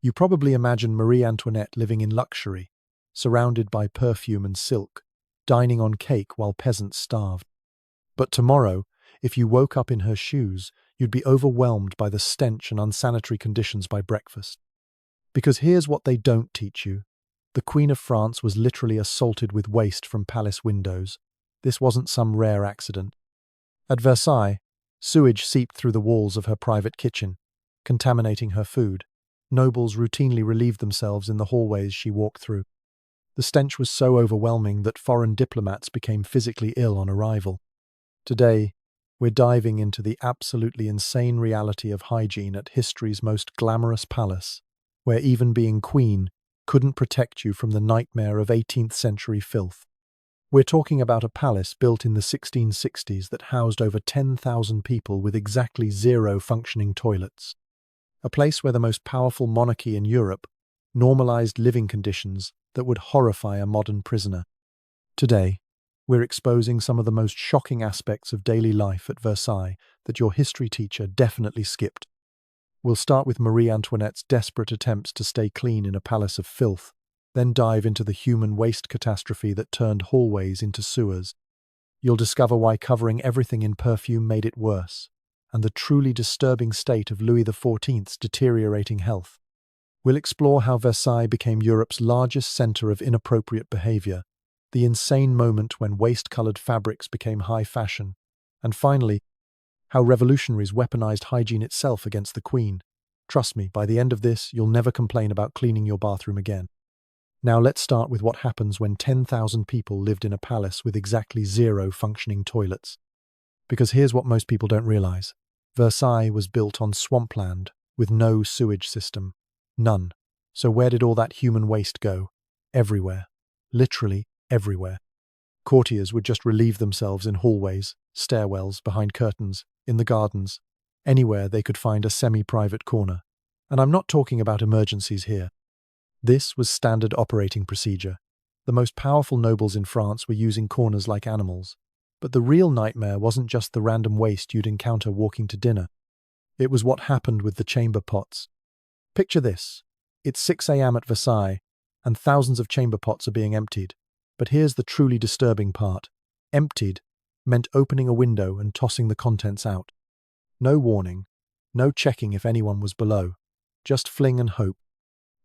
You probably imagine Marie Antoinette living in luxury, surrounded by perfume and silk, dining on cake while peasants starved. But tomorrow, if you woke up in her shoes, you'd be overwhelmed by the stench and unsanitary conditions by breakfast. Because here's what they don't teach you. The Queen of France was literally assaulted with waste from palace windows. This wasn't some rare accident. At Versailles, sewage seeped through the walls of her private kitchen, contaminating her food. Nobles routinely relieved themselves in the hallways she walked through. The stench was so overwhelming that foreign diplomats became physically ill on arrival. Today, we're diving into the absolutely insane reality of hygiene at history's most glamorous palace, where even being queen couldn't protect you from the nightmare of 18th century filth. We're talking about a palace built in the 1660s that housed over 10,000 people with exactly 0 functioning toilets. A place where the most powerful monarchy in Europe normalized living conditions that would horrify a modern prisoner. Today, we're exposing some of the most shocking aspects of daily life at Versailles that your history teacher definitely skipped. We'll start with Marie Antoinette's desperate attempts to stay clean in a palace of filth, then dive into the human waste catastrophe that turned hallways into sewers. You'll discover why covering everything in perfume made it worse, and the truly disturbing state of Louis XIV's deteriorating health. We'll explore how Versailles became Europe's largest center of inappropriate behavior, the insane moment when waste-colored fabrics became high fashion, and finally, how revolutionaries weaponized hygiene itself against the Queen. Trust me, by the end of this, you'll never complain about cleaning your bathroom again. Now let's start with what happens when 10,000 people lived in a palace with exactly 0 functioning toilets. Because here's what most people don't realize. Versailles was built on swampland with no sewage system. None. So where did all that human waste go? Everywhere. Literally everywhere. Courtiers would just relieve themselves in hallways, stairwells, behind curtains, in the gardens, anywhere they could find a semi-private corner. And I'm not talking about emergencies here. This was standard operating procedure. The most powerful nobles in France were using corners like animals. But the real nightmare wasn't just the random waste you'd encounter walking to dinner. It was what happened with the chamber pots. Picture this. It's 6 a.m. at Versailles, and thousands of chamber pots are being emptied. But here's the truly disturbing part. Emptied meant opening a window and tossing the contents out. No warning, no checking if anyone was below. Just fling and hope.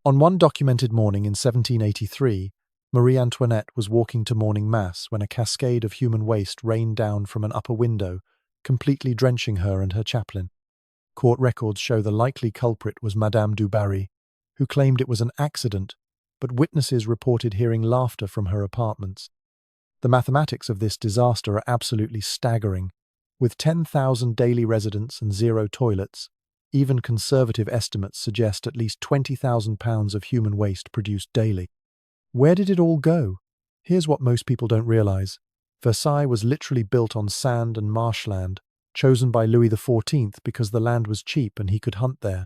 On one documented morning in 1783, Marie Antoinette was walking to morning mass when a cascade of human waste rained down from an upper window, completely drenching her and her chaplain. Court records show the likely culprit was Madame du Barry, who claimed it was an accident, but witnesses reported hearing laughter from her apartments. The mathematics of this disaster are absolutely staggering. With 10,000 daily residents and 0 toilets, even conservative estimates suggest at least 20,000 pounds of human waste produced daily. Where did it all go? Here's what most people don't realize. Versailles was literally built on sand and marshland, chosen by Louis XIV because the land was cheap and he could hunt there.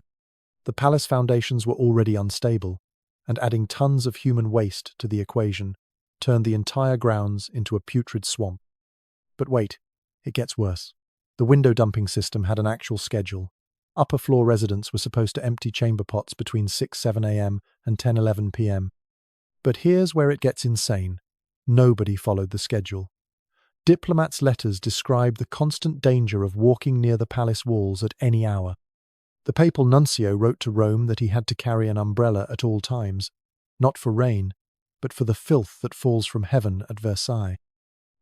The palace foundations were already unstable, and adding tons of human waste to the equation turned the entire grounds into a putrid swamp. But wait, it gets worse. The window dumping system had an actual schedule. Upper floor residents were supposed to empty chamber pots between 6-7 a.m. and 10-11 p.m. But here's where it gets insane. Nobody followed the schedule. Diplomats' letters describe the constant danger of walking near the palace walls at any hour. The papal nuncio wrote to Rome that he had to carry an umbrella at all times, not for rain, but for the filth that falls from heaven at Versailles.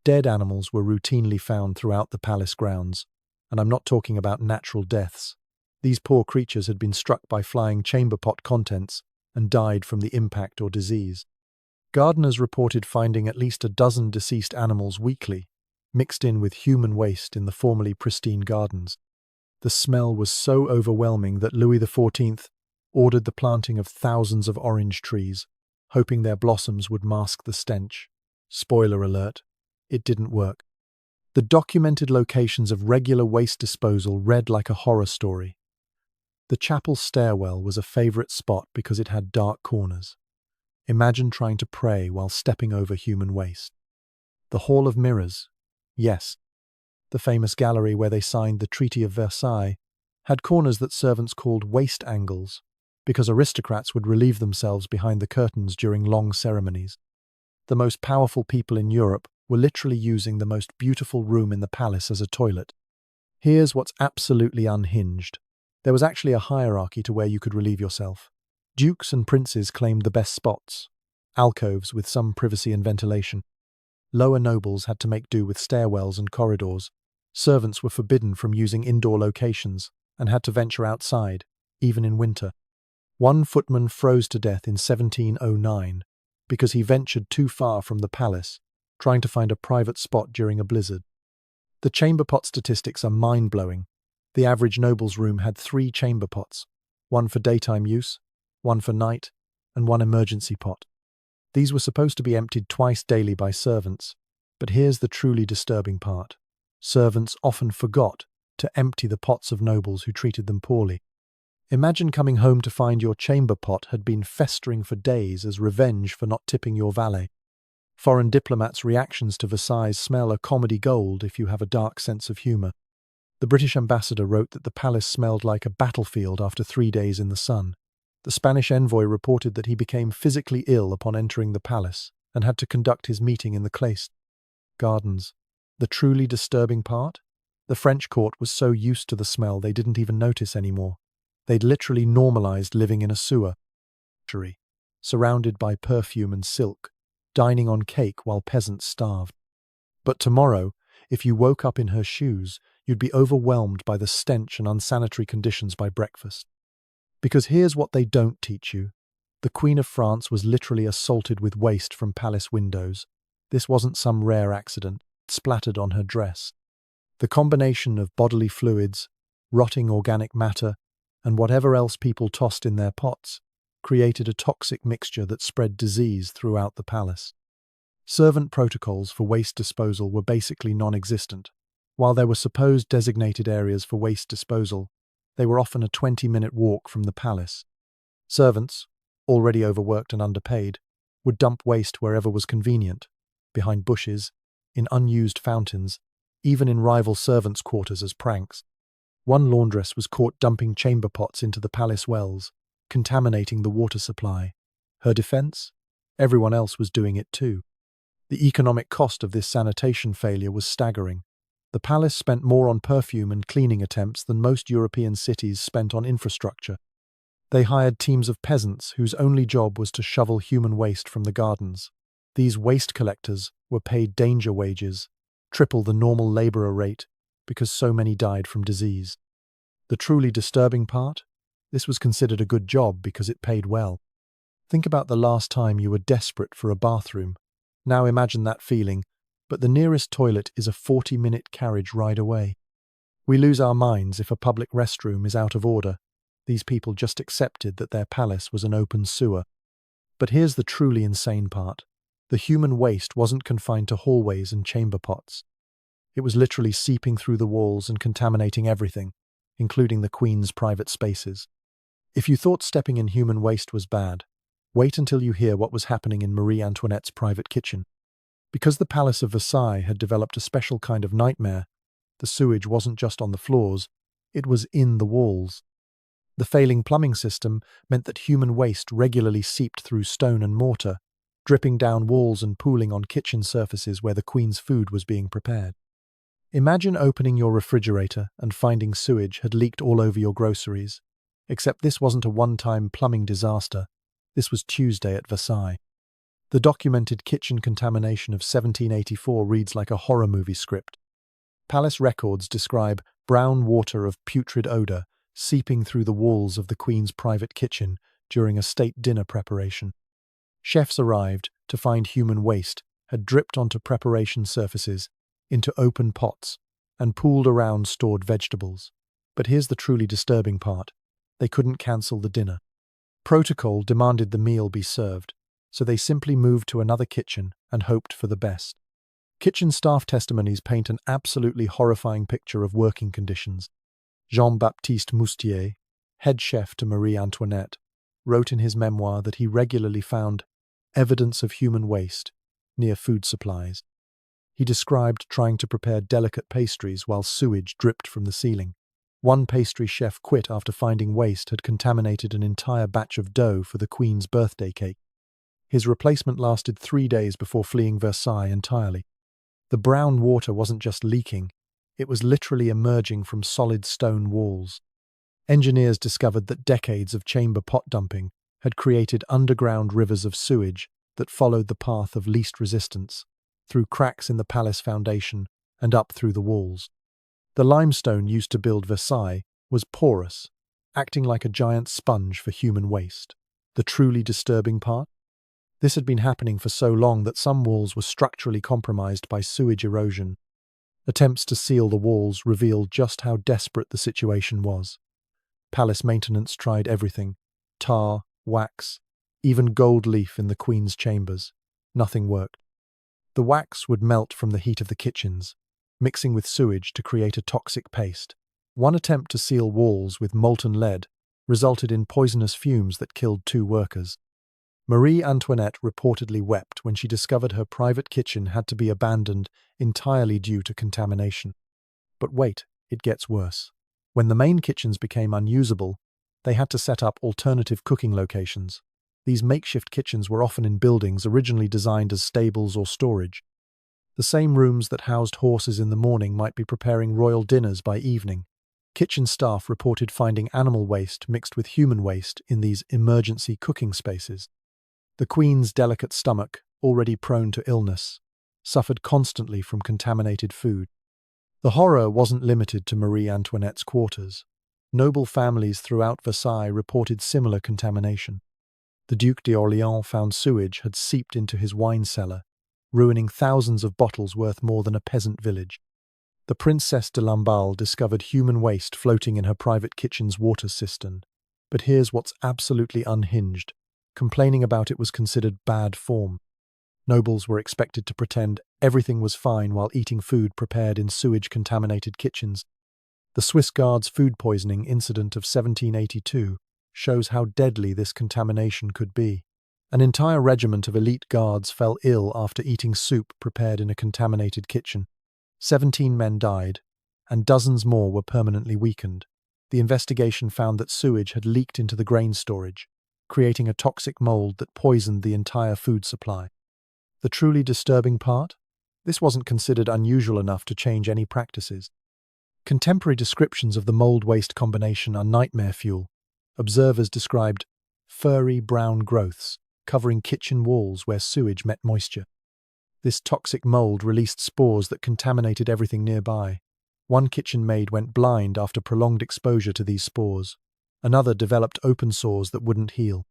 Dead animals were routinely found throughout the palace grounds, and I'm not talking about natural deaths. These poor creatures had been struck by flying chamber pot contents and died from the impact or disease. Gardeners reported finding at least a dozen deceased animals weekly, mixed in with human waste in the formerly pristine gardens. The smell was so overwhelming that Louis XIV ordered the planting of thousands of orange trees, hoping their blossoms would mask the stench. Spoiler alert, it didn't work. The documented locations of regular waste disposal read like a horror story. The chapel stairwell was a favorite spot because it had dark corners. Imagine trying to pray while stepping over human waste. The Hall of Mirrors, yes, the famous gallery where they signed the Treaty of Versailles, had corners that servants called waste angles. because aristocrats would relieve themselves behind the curtains during long ceremonies. The most powerful people in Europe were literally using the most beautiful room in the palace as a toilet. Here's what's absolutely unhinged. There was actually a hierarchy to where you could relieve yourself. Dukes and princes claimed the best spots, alcoves with some privacy and ventilation. Lower nobles had to make do with stairwells and corridors. Servants were forbidden from using indoor locations and had to venture outside, even in winter. One footman froze to death in 1709 because he ventured too far from the palace, trying to find a private spot during a blizzard. The chamber pot statistics are mind-blowing. The average noble's room had 3 chamber pots, one for daytime use, one for night, and one emergency pot. These were supposed to be emptied twice daily by servants, but here's the truly disturbing part. Servants often forgot to empty the pots of nobles who treated them poorly. Imagine coming home to find your chamber pot had been festering for days as revenge for not tipping your valet. Foreign diplomats' reactions to Versailles smell a comedy gold if you have a dark sense of humour. The British ambassador wrote that the palace smelled like a battlefield after 3 days in the sun. The Spanish envoy reported that he became physically ill upon entering the palace and had to conduct his meeting in the Close gardens. The truly disturbing part? The French court was so used to the smell they didn't even notice anymore. They'd literally normalized living in a sewer, surrounded by perfume and silk, dining on cake while peasants starved. But tomorrow, if you woke up in her shoes, you'd be overwhelmed by the stench and unsanitary conditions by breakfast. Because here's what they don't teach you. The Queen of France was literally assaulted with waste from palace windows. This wasn't some rare accident, splattered on her dress. The combination of bodily fluids, rotting organic matter, and whatever else people tossed in their pots created a toxic mixture that spread disease throughout the palace. Servant protocols for waste disposal were basically non-existent. While there were supposed designated areas for waste disposal, they were often a 20-minute walk from the palace. Servants, already overworked and underpaid, would dump waste wherever was convenient, behind bushes, in unused fountains, even in rival servants' quarters as pranks. One laundress was caught dumping chamber pots into the palace wells, contaminating the water supply. Her defense? Everyone else was doing it too. The economic cost of this sanitation failure was staggering. The palace spent more on perfume and cleaning attempts than most European cities spent on infrastructure. They hired teams of peasants whose only job was to shovel human waste from the gardens. These waste collectors were paid danger wages, triple the normal labourer rate, because so many died from disease. The truly disturbing part? This was considered a good job because it paid well. Think about the last time you were desperate for a bathroom. Now imagine that feeling, but the nearest toilet is a 40-minute carriage ride away. We lose our minds if a public restroom is out of order. These people just accepted that their palace was an open sewer. But here's the truly insane part. The human waste wasn't confined to hallways and chamber pots. It was literally seeping through the walls and contaminating everything, including the Queen's private spaces. If you thought stepping in human waste was bad, wait until you hear what was happening in Marie Antoinette's private kitchen. Because the Palace of Versailles had developed a special kind of nightmare, the sewage wasn't just on the floors, it was in the walls. The failing plumbing system meant that human waste regularly seeped through stone and mortar, dripping down walls and pooling on kitchen surfaces where the Queen's food was being prepared. Imagine opening your refrigerator and finding sewage had leaked all over your groceries. Except this wasn't a one-time plumbing disaster. This was Tuesday at Versailles. The documented kitchen contamination of 1784 reads like a horror movie script. Palace records describe brown water of putrid odour seeping through the walls of the Queen's private kitchen during a state dinner preparation. Chefs arrived to find human waste had dripped onto preparation surfaces, into open pots, and pooled around stored vegetables. But here's the truly disturbing part. They couldn't cancel the dinner. Protocol demanded the meal be served, so they simply moved to another kitchen and hoped for the best. Kitchen staff testimonies paint an absolutely horrifying picture of working conditions. Jean-Baptiste Moustier, head chef to Marie Antoinette, wrote in his memoir that he regularly found evidence of human waste near food supplies. He described trying to prepare delicate pastries while sewage dripped from the ceiling. One pastry chef quit after finding waste had contaminated an entire batch of dough for the Queen's birthday cake. His replacement lasted 3 days before fleeing Versailles entirely. The brown water wasn't just leaking, it was literally emerging from solid stone walls. Engineers discovered that decades of chamber pot dumping had created underground rivers of sewage that followed the path of least resistance, through cracks in the palace foundation and up through the walls. The limestone used to build Versailles was porous, acting like a giant sponge for human waste. The truly disturbing part? This had been happening for so long that some walls were structurally compromised by sewage erosion. Attempts to seal the walls revealed just how desperate the situation was. Palace maintenance tried everything: tar, wax, even gold leaf in the Queen's chambers. Nothing worked. The wax would melt from the heat of the kitchens, mixing with sewage to create a toxic paste. One attempt to seal walls with molten lead resulted in poisonous fumes that killed 2 workers. Marie Antoinette reportedly wept when she discovered her private kitchen had to be abandoned entirely due to contamination. But wait, it gets worse. When the main kitchens became unusable, they had to set up alternative cooking locations. These makeshift kitchens were often in buildings originally designed as stables or storage. The same rooms that housed horses in the morning might be preparing royal dinners by evening. Kitchen staff reported finding animal waste mixed with human waste in these emergency cooking spaces. The Queen's delicate stomach, already prone to illness, suffered constantly from contaminated food. The horror wasn't limited to Marie Antoinette's quarters. Noble families throughout Versailles reported similar contamination. The Duc d'Orléans found sewage had seeped into his wine cellar, ruining thousands of bottles worth more than a peasant village. The Princess de Lamballe discovered human waste floating in her private kitchen's water cistern. But here's what's absolutely unhinged. Complaining about it was considered bad form. Nobles were expected to pretend everything was fine while eating food prepared in sewage-contaminated kitchens. The Swiss Guards' food poisoning incident of 1782 shows how deadly this contamination could be. An entire regiment of elite guards fell ill after eating soup prepared in a contaminated kitchen. 17 men died, and dozens more were permanently weakened. The investigation found that sewage had leaked into the grain storage, creating a toxic mold that poisoned the entire food supply. The truly disturbing part? This wasn't considered unusual enough to change any practices. Contemporary descriptions of the mold-waste combination are nightmare fuel. Observers described furry brown growths covering kitchen walls where sewage met moisture. This toxic mold released spores that contaminated everything nearby. One kitchen maid went blind after prolonged exposure to these spores. Another developed open sores that wouldn't heal.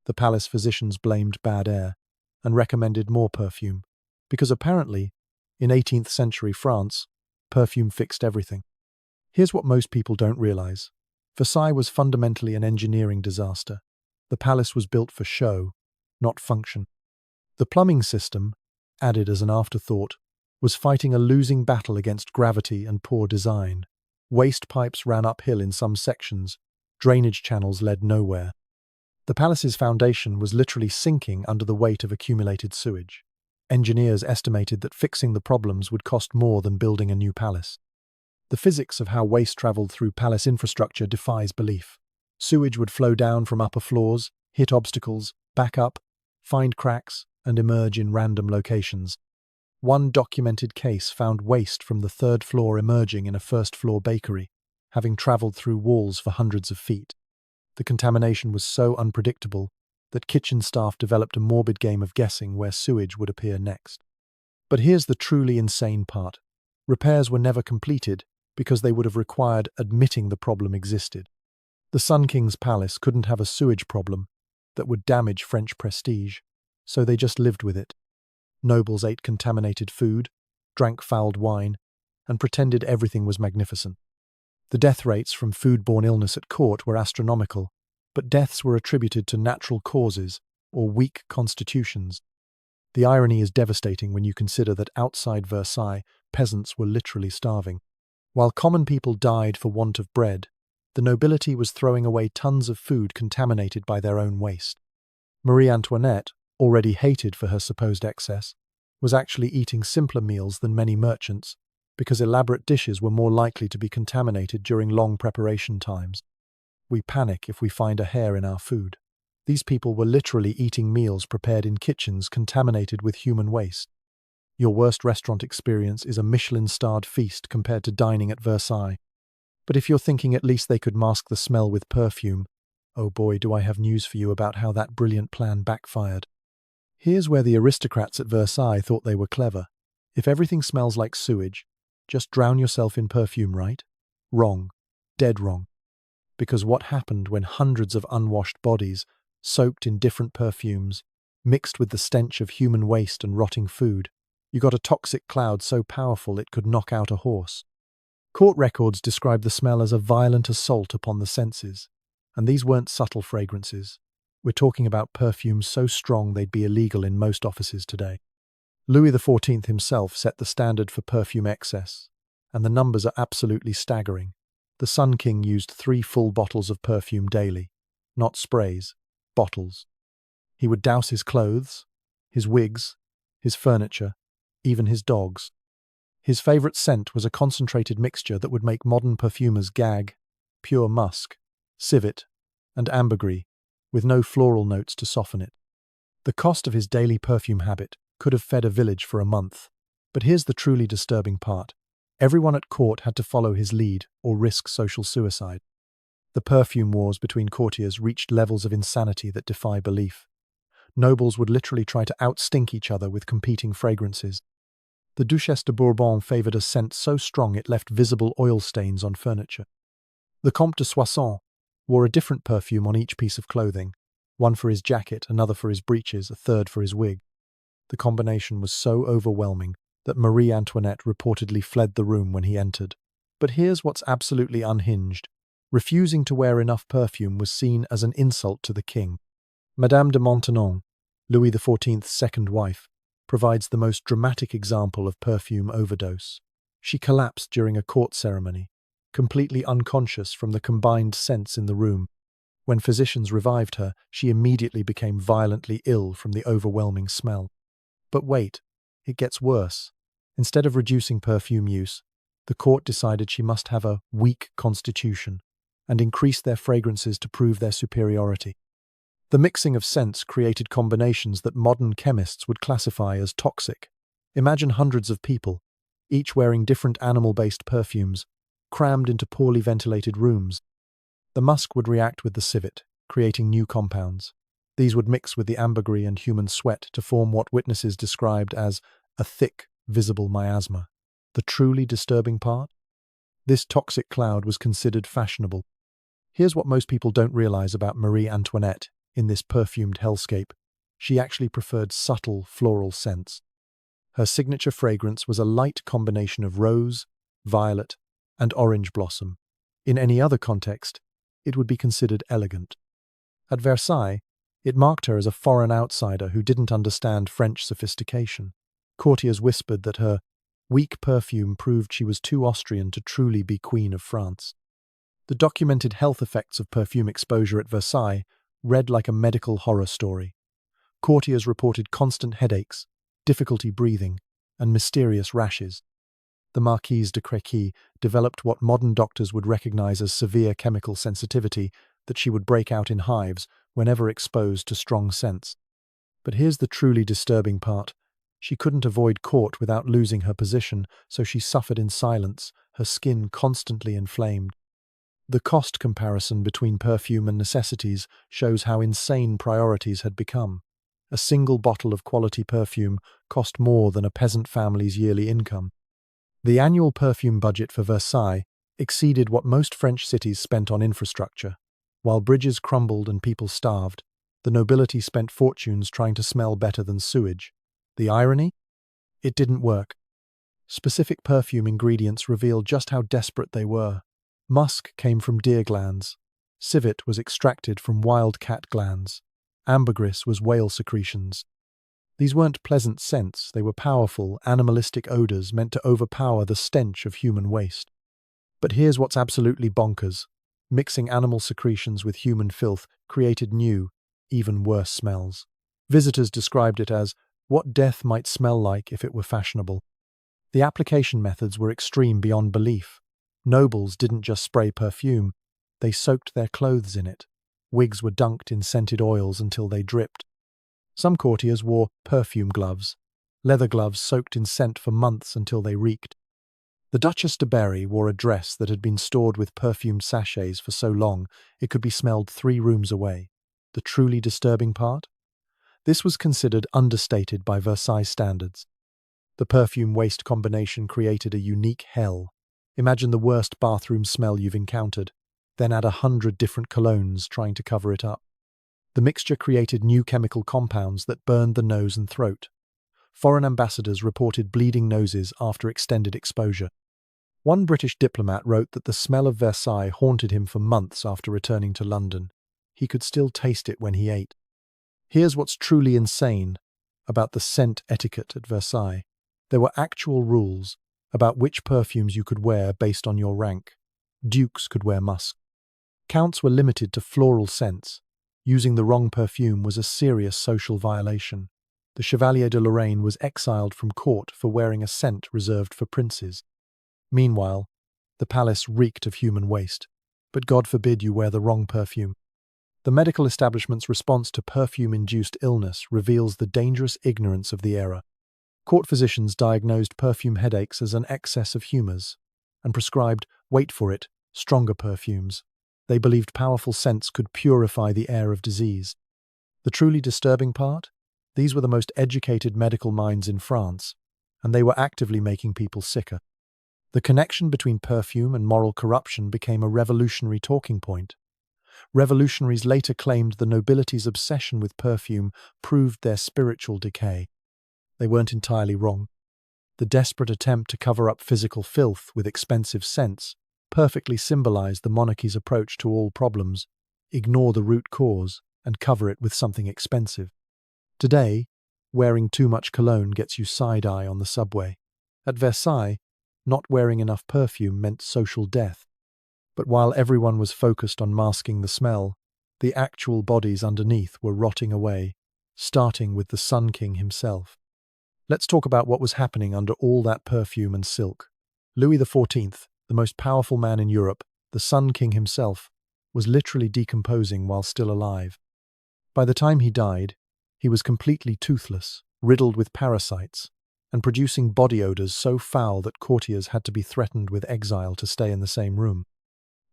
The palace physicians blamed bad air and recommended more perfume, because apparently, in 18th century France, perfume fixed everything. Here's what most people don't realize. Versailles was fundamentally an engineering disaster. The palace was built for show, not function. The plumbing system, added as an afterthought, was fighting a losing battle against gravity and poor design. Waste pipes ran uphill in some sections. Drainage channels led nowhere. The palace's foundation was literally sinking under the weight of accumulated sewage. Engineers estimated that fixing the problems would cost more than building a new palace. The physics of how waste traveled through palace infrastructure defies belief. Sewage would flow down from upper floors, hit obstacles, back up, find cracks, and emerge in random locations. One documented case found waste from the 3rd floor emerging in a 1st-floor bakery, having traveled through walls for hundreds of feet. The contamination was so unpredictable that kitchen staff developed a morbid game of guessing where sewage would appear next. But here's the truly insane part. Repairs were never completed because they would have required admitting the problem existed. The Sun King's palace couldn't have a sewage problem that would damage French prestige, so they just lived with it. Nobles ate contaminated food, drank fouled wine, and pretended everything was magnificent. The death rates from foodborne illness at court were astronomical, but deaths were attributed to natural causes or weak constitutions. The irony is devastating when you consider that outside Versailles, peasants were literally starving. While common people died for want of bread, the nobility was throwing away tons of food contaminated by their own waste. Marie Antoinette, already hated for her supposed excess, was actually eating simpler meals than many merchants, because elaborate dishes were more likely to be contaminated during long preparation times. We panic if we find a hair in our food. These people were literally eating meals prepared in kitchens contaminated with human waste. Your worst restaurant experience is a Michelin-starred feast compared to dining at Versailles. But if you're thinking at least they could mask the smell with perfume, oh boy, do I have news for you about how that brilliant plan backfired. Here's where the aristocrats at Versailles thought they were clever. If everything smells like sewage, just drown yourself in perfume, right? Wrong. Dead wrong. Because what happened when hundreds of unwashed bodies, soaked in different perfumes, mixed with the stench of human waste and rotting food, you got a toxic cloud so powerful it could knock out a horse. Court records describe the smell as a violent assault upon the senses. And these weren't subtle fragrances. We're talking about perfumes so strong they'd be illegal in most offices today. Louis XIV himself set the standard for perfume excess, and the numbers are absolutely staggering. The Sun King used 3 full bottles of perfume daily. Not sprays, bottles. He would douse his clothes, his wigs, his furniture, even his dogs. His favourite scent was a concentrated mixture that would make modern perfumers gag: pure musk, civet, and ambergris, with no floral notes to soften it. The cost of his daily perfume habit could have fed a village for a month. But here's the truly disturbing part. Everyone at court had to follow his lead or risk social suicide. The perfume wars between courtiers reached levels of insanity that defy belief. Nobles would literally try to outstink each other with competing fragrances. The Duchesse de Bourbon favoured a scent so strong it left visible oil stains on furniture. The Comte de Soissons wore a different perfume on each piece of clothing, one for his jacket, another for his breeches, a third for his wig. The combination was so overwhelming that Marie Antoinette reportedly fled the room when he entered. But here's what's absolutely unhinged. Refusing to wear enough perfume was seen as an insult to the king. Madame de Maintenon, Louis XIV's second wife, provides the most dramatic example of perfume overdose. She collapsed during a court ceremony, completely unconscious from the combined scents in the room. When physicians revived her, she immediately became violently ill from the overwhelming smell. But wait, it gets worse. Instead of reducing perfume use, the court decided she must have a weak constitution and increased their fragrances to prove their superiority. The mixing of scents created combinations that modern chemists would classify as toxic. Imagine hundreds of people, each wearing different animal-based perfumes, crammed into poorly ventilated rooms. The musk would react with the civet, creating new compounds. These would mix with the ambergris and human sweat to form what witnesses described as a thick, visible miasma. The truly disturbing part? This toxic cloud was considered fashionable. Here's what most people don't realize about Marie Antoinette in this perfumed hellscape. She actually preferred subtle floral scents. Her signature fragrance was a light combination of rose, violet, and orange blossom. In any other context, it would be considered elegant. At Versailles, it marked her as a foreign outsider who didn't understand French sophistication. Courtiers whispered that her weak perfume proved she was too Austrian to truly be Queen of France. The documented health effects of perfume exposure at Versailles read like a medical horror story. Courtiers reported constant headaches, difficulty breathing, and mysterious rashes. The Marquise de Créquy developed what modern doctors would recognize as severe chemical sensitivity, that she would break out in hives whenever exposed to strong scents. But here's the truly disturbing part. She couldn't avoid court without losing her position, so she suffered in silence, her skin constantly inflamed. The cost comparison between perfume and necessities shows how insane priorities had become. A single bottle of quality perfume cost more than a peasant family's yearly income. The annual perfume budget for Versailles exceeded what most French cities spent on infrastructure. While bridges crumbled and people starved, the nobility spent fortunes trying to smell better than sewage. The irony? It didn't work. Specific perfume ingredients revealed just how desperate they were. Musk came from deer glands. Civet was extracted from wild cat glands. Ambergris was whale secretions. These weren't pleasant scents, they were powerful, animalistic odors meant to overpower the stench of human waste. But here's what's absolutely bonkers. Mixing animal secretions with human filth created new, even worse smells. Visitors described it as what death might smell like if it were fashionable. The application methods were extreme beyond belief. Nobles didn't just spray perfume, they soaked their clothes in it. Wigs were dunked in scented oils until they dripped. Some courtiers wore perfume gloves, leather gloves soaked in scent for months until they reeked. The Duchess de Berry wore a dress that had been stored with perfumed sachets for so long it could be smelled 3 rooms away. The truly disturbing part? This was considered understated by Versailles standards. The perfume-waste combination created a unique hell. Imagine the worst bathroom smell you've encountered, then add 100 different colognes trying to cover it up. The mixture created new chemical compounds that burned the nose and throat. Foreign ambassadors reported bleeding noses after extended exposure. One British diplomat wrote that the smell of Versailles haunted him for months after returning to London. He could still taste it when he ate. Here's what's truly insane about the scent etiquette at Versailles. There were actual rules about which perfumes you could wear based on your rank. Dukes could wear musk. Counts were limited to floral scents. Using the wrong perfume was a serious social violation. The Chevalier de Lorraine was exiled from court for wearing a scent reserved for princes. Meanwhile, the palace reeked of human waste. But God forbid you wear the wrong perfume. The medical establishment's response to perfume-induced illness reveals the dangerous ignorance of the era. Court physicians diagnosed perfume headaches as an excess of humors and prescribed, wait for it, stronger perfumes. They believed powerful scents could purify the air of disease. The truly disturbing part? These were the most educated medical minds in France, and they were actively making people sicker. The connection between perfume and moral corruption became a revolutionary talking point. Revolutionaries later claimed the nobility's obsession with perfume proved their spiritual decay. They weren't entirely wrong. The desperate attempt to cover up physical filth with expensive scents perfectly symbolized the monarchy's approach to all problems: ignore the root cause and cover it with something expensive. Today, wearing too much cologne gets you side-eye on the subway. At Versailles, not wearing enough perfume meant social death. But while everyone was focused on masking the smell, the actual bodies underneath were rotting away, starting with the Sun King himself. Let's talk about what was happening under all that perfume and silk. Louis XIV, the most powerful man in Europe, the Sun King himself, was literally decomposing while still alive. By the time he died, he was completely toothless, riddled with parasites, and producing body odors so foul that courtiers had to be threatened with exile to stay in the same room.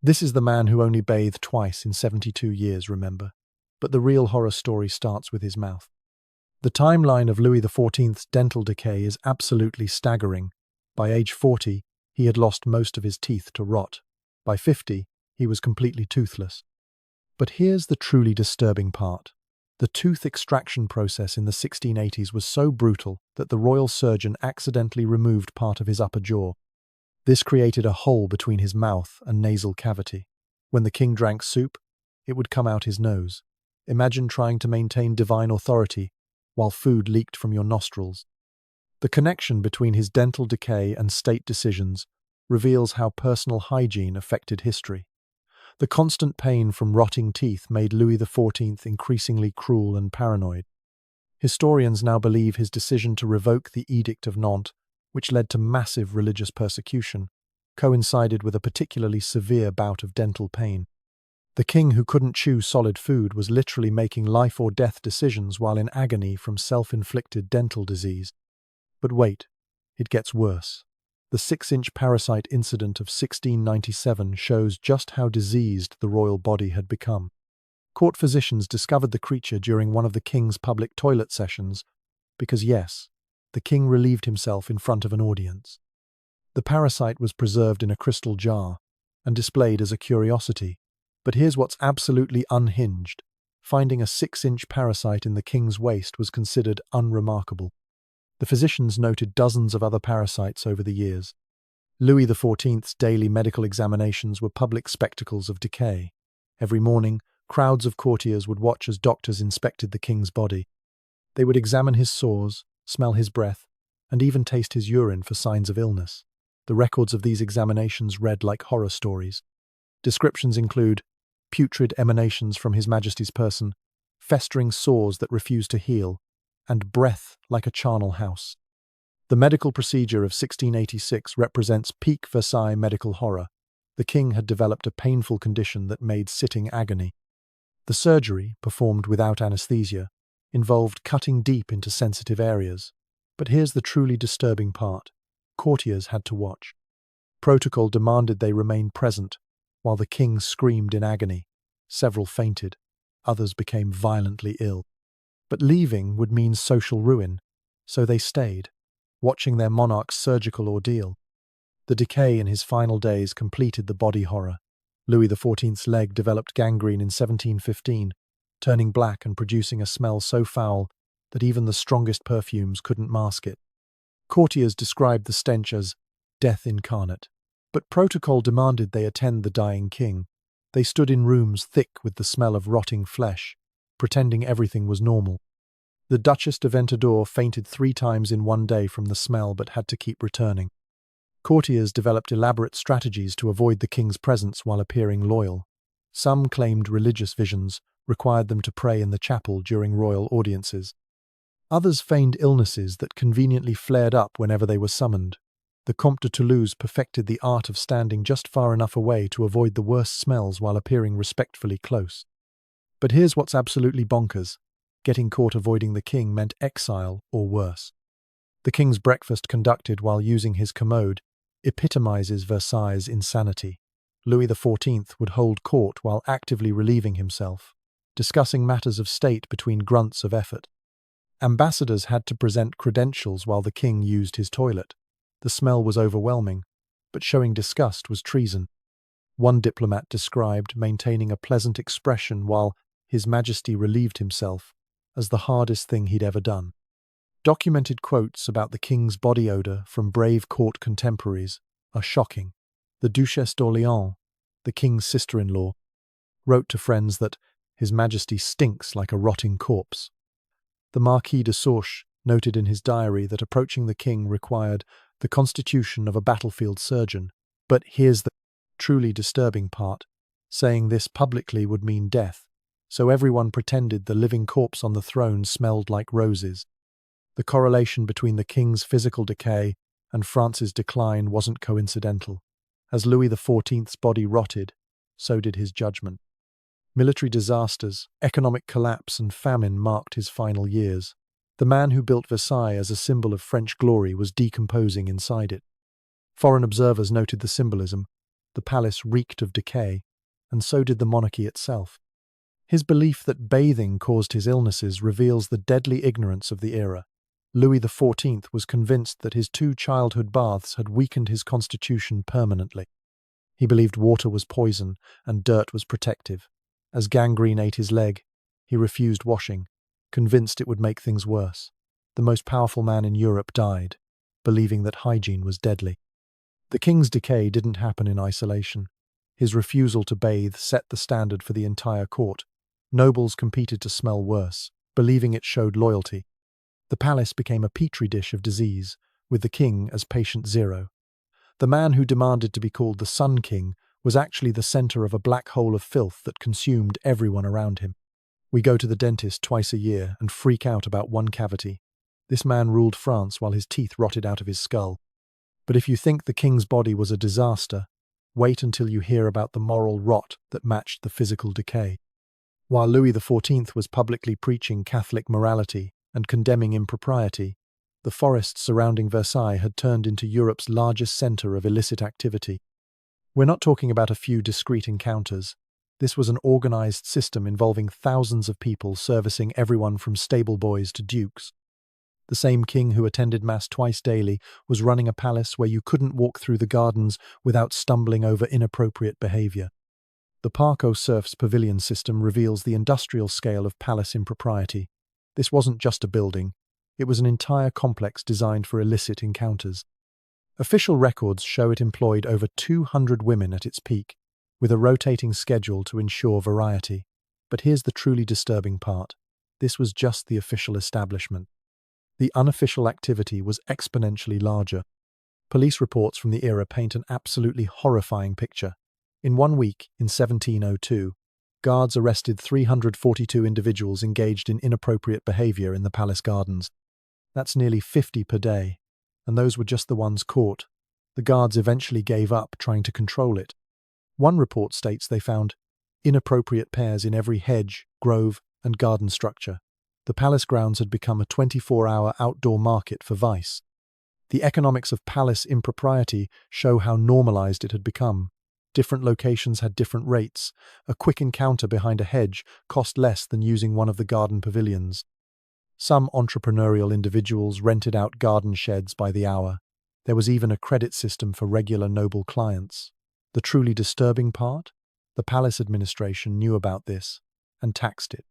This is the man who only bathed twice in 72 years, remember? But the real horror story starts with his mouth. The timeline of Louis XIV's dental decay is absolutely staggering. By age 40, he had lost most of his teeth to rot. By 50, he was completely toothless. But here's the truly disturbing part. The tooth extraction process in the 1680s was so brutal that the royal surgeon accidentally removed part of his upper jaw. This created a hole between his mouth and nasal cavity. When the king drank soup, it would come out his nose. Imagine trying to maintain divine authority while food leaked from your nostrils. The connection between his dental decay and state decisions reveals how personal hygiene affected history. The constant pain from rotting teeth made Louis XIV increasingly cruel and paranoid. Historians now believe his decision to revoke the Edict of Nantes, which led to massive religious persecution, coincided with a particularly severe bout of dental pain. The king, who couldn't chew solid food, was literally making life or death decisions while in agony from self-inflicted dental disease. But wait, it gets worse. The 6-inch parasite incident of 1697 shows just how diseased the royal body had become. Court physicians discovered the creature during one of the king's public toilet sessions because, yes, the king relieved himself in front of an audience. The parasite was preserved in a crystal jar and displayed as a curiosity. But here's what's absolutely unhinged. Finding a 6-inch parasite in the king's waist was considered unremarkable. The physicians noted dozens of other parasites over the years. Louis XIV's daily medical examinations were public spectacles of decay. Every morning, crowds of courtiers would watch as doctors inspected the king's body. They would examine his sores, smell his breath, and even taste his urine for signs of illness. The records of these examinations read like horror stories. Descriptions include putrid emanations from His Majesty's person, festering sores that refused to heal, and breath like a charnel house. The The medical procedure of 1686 represents peak Versailles medical horror. The king had developed a painful condition that made sitting agony. The surgery, performed without anesthesia, involved cutting deep into sensitive areas. But here's the truly disturbing part. Courtiers had to watch. Protocol demanded they remain present, while the king screamed in agony. Several fainted. Others became violently ill. But leaving would mean social ruin, so they stayed, watching their monarch's surgical ordeal. The decay in his final days completed the body horror. Louis XIV's leg developed gangrene in 1715, turning black and producing a smell so foul that even the strongest perfumes couldn't mask it. Courtiers described the stench as death incarnate. But protocol demanded they attend the dying king. They stood in rooms thick with the smell of rotting flesh, pretending everything was normal. The Duchess de Ventadour fainted 3 times in one day from the smell but had to keep returning. Courtiers developed elaborate strategies to avoid the king's presence while appearing loyal. Some claimed religious visions required them to pray in the chapel during royal audiences. Others feigned illnesses that conveniently flared up whenever they were summoned. The Comte de Toulouse perfected the art of standing just far enough away to avoid the worst smells while appearing respectfully close. But here's what's absolutely bonkers. Getting caught avoiding the king meant exile or worse. The king's breakfast conducted while using his commode epitomizes Versailles' insanity. Louis XIV would hold court while actively relieving himself, discussing matters of state between grunts of effort. Ambassadors had to present credentials while the king used his toilet. The smell was overwhelming, but showing disgust was treason. One diplomat described maintaining a pleasant expression while His Majesty relieved himself as the hardest thing he'd ever done. Documented quotes about the king's body odor from brave court contemporaries are shocking. The Duchesse d'Orléans, the king's sister-in-law, wrote to friends that His Majesty stinks like a rotting corpse. The Marquis de Sourches noted in his diary that approaching the king required the constitution of a battlefield surgeon. But here's the truly disturbing part. Saying this publicly would mean death, so everyone pretended the living corpse on the throne smelled like roses. The correlation between the king's physical decay and France's decline wasn't coincidental. As Louis XIV's body rotted, so did his judgment. Military disasters, economic collapse, and famine marked his final years. The man who built Versailles as a symbol of French glory was decomposing inside it. Foreign observers noted the symbolism. The palace reeked of decay, and so did the monarchy itself. His belief that bathing caused his illnesses reveals the deadly ignorance of the era. Louis XIV was convinced that his 2 childhood baths had weakened his constitution permanently. He believed water was poison and dirt was protective. As gangrene ate his leg, he refused washing, convinced it would make things worse. The most powerful man in Europe died, believing that hygiene was deadly. The king's decay didn't happen in isolation. His refusal to bathe set the standard for the entire court. Nobles competed to smell worse, believing it showed loyalty. The palace became a petri dish of disease, with the king as patient zero. The man who demanded to be called the Sun King was actually the center of a black hole of filth that consumed everyone around him. We go to the dentist twice a year and freak out about one cavity. This man ruled France while his teeth rotted out of his skull. But if you think the king's body was a disaster, wait until you hear about the moral rot that matched the physical decay. While Louis XIV was publicly preaching Catholic morality and condemning impropriety, the forests surrounding Versailles had turned into Europe's largest center of illicit activity. We're not talking about a few discrete encounters. This was an organized system involving thousands of people servicing everyone from stable boys to dukes. The same king who attended mass twice daily was running a palace where you couldn't walk through the gardens without stumbling over inappropriate behavior. The Parc aux Cerfs pavilion system reveals the industrial scale of palace impropriety. This wasn't just a building. It was an entire complex designed for illicit encounters. Official records show it employed over 200 women at its peak, with a rotating schedule to ensure variety. But here's the truly disturbing part. This was just the official establishment. The unofficial activity was exponentially larger. Police reports from the era paint an absolutely horrifying picture. In 1 week, in 1702, guards arrested 342 individuals engaged in inappropriate behavior in the palace gardens. That's nearly 50 per day. and those were just the ones caught. The guards eventually gave up trying to control it. One report states they found inappropriate pairs in every hedge, grove, and garden structure. The palace grounds had become a 24-hour outdoor market for vice. The economics of palace impropriety show how normalized it had become. Different locations had different rates. A quick encounter behind a hedge cost less than using one of the garden pavilions. Some entrepreneurial individuals rented out garden sheds by the hour. There was even a credit system for regular noble clients. The truly disturbing part? The palace administration knew about this and taxed it.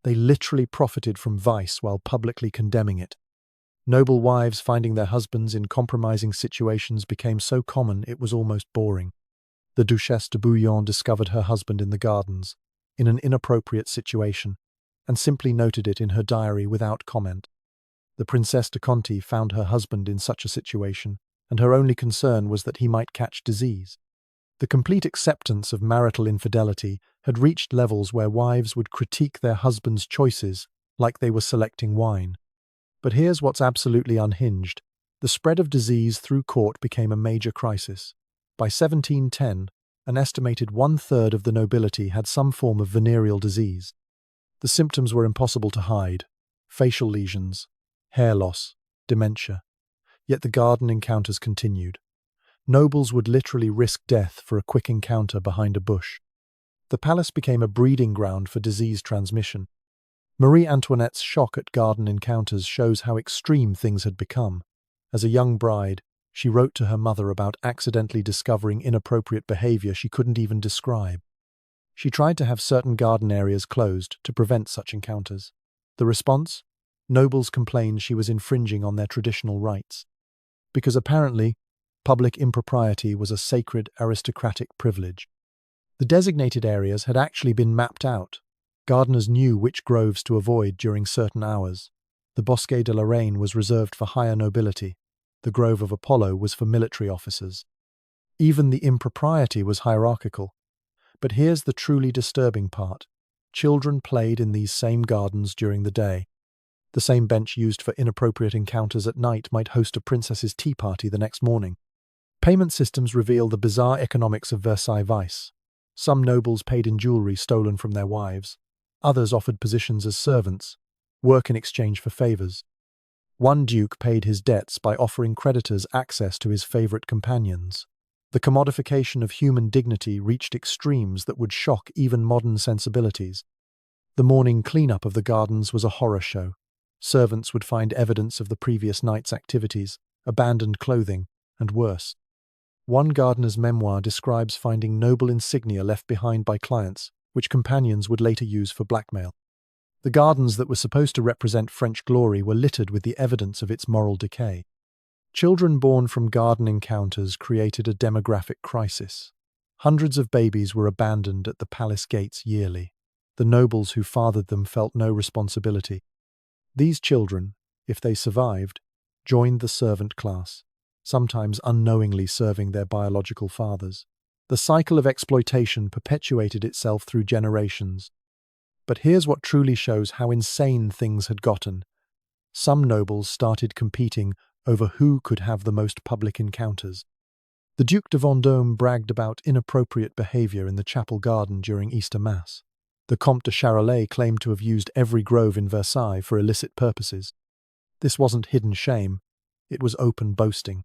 They literally profited from vice while publicly condemning it. Noble wives finding their husbands in compromising situations became so common it was almost boring. The Duchesse de Bouillon discovered her husband in the gardens, in an inappropriate situation, and simply noted it in her diary without comment. The Princesse de Conti found her husband in such a situation, and her only concern was that he might catch disease. The complete acceptance of marital infidelity had reached levels where wives would critique their husbands' choices like they were selecting wine. But here's what's absolutely unhinged. The spread of disease through court became a major crisis. By 1710, an estimated 1/3 of the nobility had some form of venereal disease. The symptoms were impossible to hide: facial lesions, hair loss, dementia. Yet the garden encounters continued. Nobles would literally risk death for a quick encounter behind a bush. The palace became a breeding ground for disease transmission. Marie Antoinette's shock at garden encounters shows how extreme things had become. As a young bride, she wrote to her mother about accidentally discovering inappropriate behavior she couldn't even describe. She tried to have certain garden areas closed to prevent such encounters. The response? Nobles complained she was infringing on their traditional rights. Because apparently, public impropriety was a sacred aristocratic privilege. The designated areas had actually been mapped out. Gardeners knew which groves to avoid during certain hours. The Bosquet de la Reine was reserved for higher nobility. The Grove of Apollo was for military officers. Even the impropriety was hierarchical. But here's the truly disturbing part. Children played in these same gardens during the day. The same bench used for inappropriate encounters at night might host a princess's tea party the next morning. Payment systems reveal the bizarre economics of Versailles vice. Some nobles paid in jewelry stolen from their wives. Others offered positions as servants, work in exchange for favors. One duke paid his debts by offering creditors access to his favorite companions. The commodification of human dignity reached extremes that would shock even modern sensibilities. The morning cleanup of the gardens was a horror show. Servants would find evidence of the previous night's activities, abandoned clothing, and worse. One gardener's memoir describes finding noble insignia left behind by clients, which companions would later use for blackmail. The gardens that were supposed to represent French glory were littered with the evidence of its moral decay. Children born from garden encounters created a demographic crisis. Hundreds of babies were abandoned at the palace gates yearly. The nobles who fathered them felt no responsibility. These children, if they survived, joined the servant class, sometimes unknowingly serving their biological fathers. The cycle of exploitation perpetuated itself through generations. But here's what truly shows how insane things had gotten. Some nobles started competing over who could have the most public encounters. The Duc de Vendôme bragged about inappropriate behavior in the chapel garden during Easter Mass. The Comte de Charolais claimed to have used every grove in Versailles for illicit purposes. This wasn't hidden shame, it was open boasting.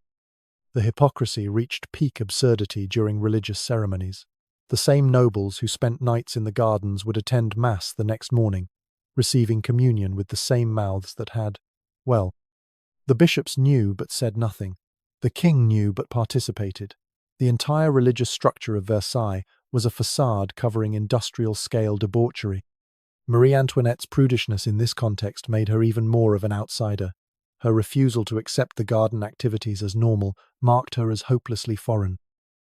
The hypocrisy reached peak absurdity during religious ceremonies. The same nobles who spent nights in the gardens would attend Mass the next morning, receiving communion with the same mouths that had, well, the bishops knew but said nothing. The king knew but participated. The entire religious structure of Versailles was a facade covering industrial-scale debauchery. Marie Antoinette's prudishness in this context made her even more of an outsider. Her refusal to accept the garden activities as normal marked her as hopelessly foreign.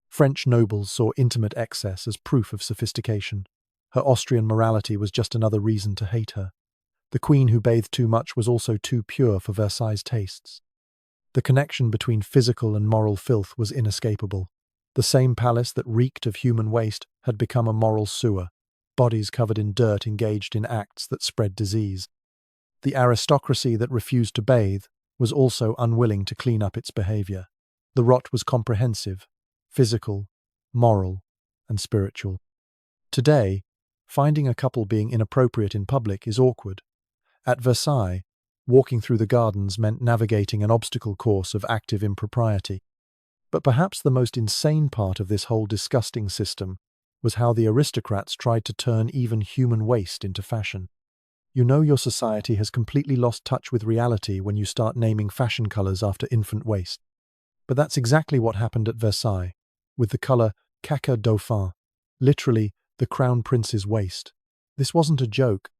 French nobles saw intimate excess as proof of sophistication. Her Austrian morality was just another reason to hate her. The queen who bathed too much was also too pure for Versailles' tastes. The connection between physical and moral filth was inescapable. The same palace that reeked of human waste had become a moral sewer. Bodies covered in dirt engaged in acts that spread disease. The aristocracy that refused to bathe, was also unwilling to clean up its behavior. The rot was comprehensive, physical, moral, and spiritual. Today, finding a couple being inappropriate in public is awkward. At Versailles, walking through the gardens meant navigating an obstacle course of active impropriety. But perhaps the most insane part of this whole disgusting system was how the aristocrats tried to turn even human waste into fashion. You know your society has completely lost touch with reality when you start naming fashion colors after infant waste. But that's exactly what happened at Versailles, with the color caca dauphin, literally the crown prince's waste. This wasn't a joke.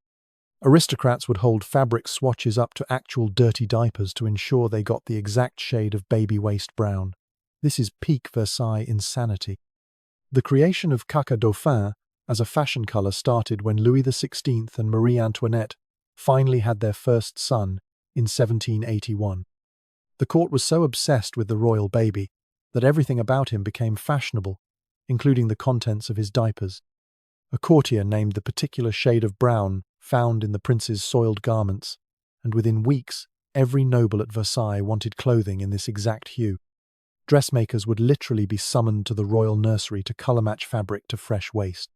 Aristocrats would hold fabric swatches up to actual dirty diapers to ensure they got the exact shade of baby waste brown. This is peak Versailles insanity. The creation of caca dauphin as a fashion color started when Louis XVI and Marie Antoinette finally had their first son in 1781. The court was so obsessed with the royal baby that everything about him became fashionable, including the contents of his diapers. A courtier named the particular shade of brown found in the prince's soiled garments, and within weeks, every noble at Versailles wanted clothing in this exact hue. Dressmakers would literally be summoned to the royal nursery to color-match fabric to fresh waste.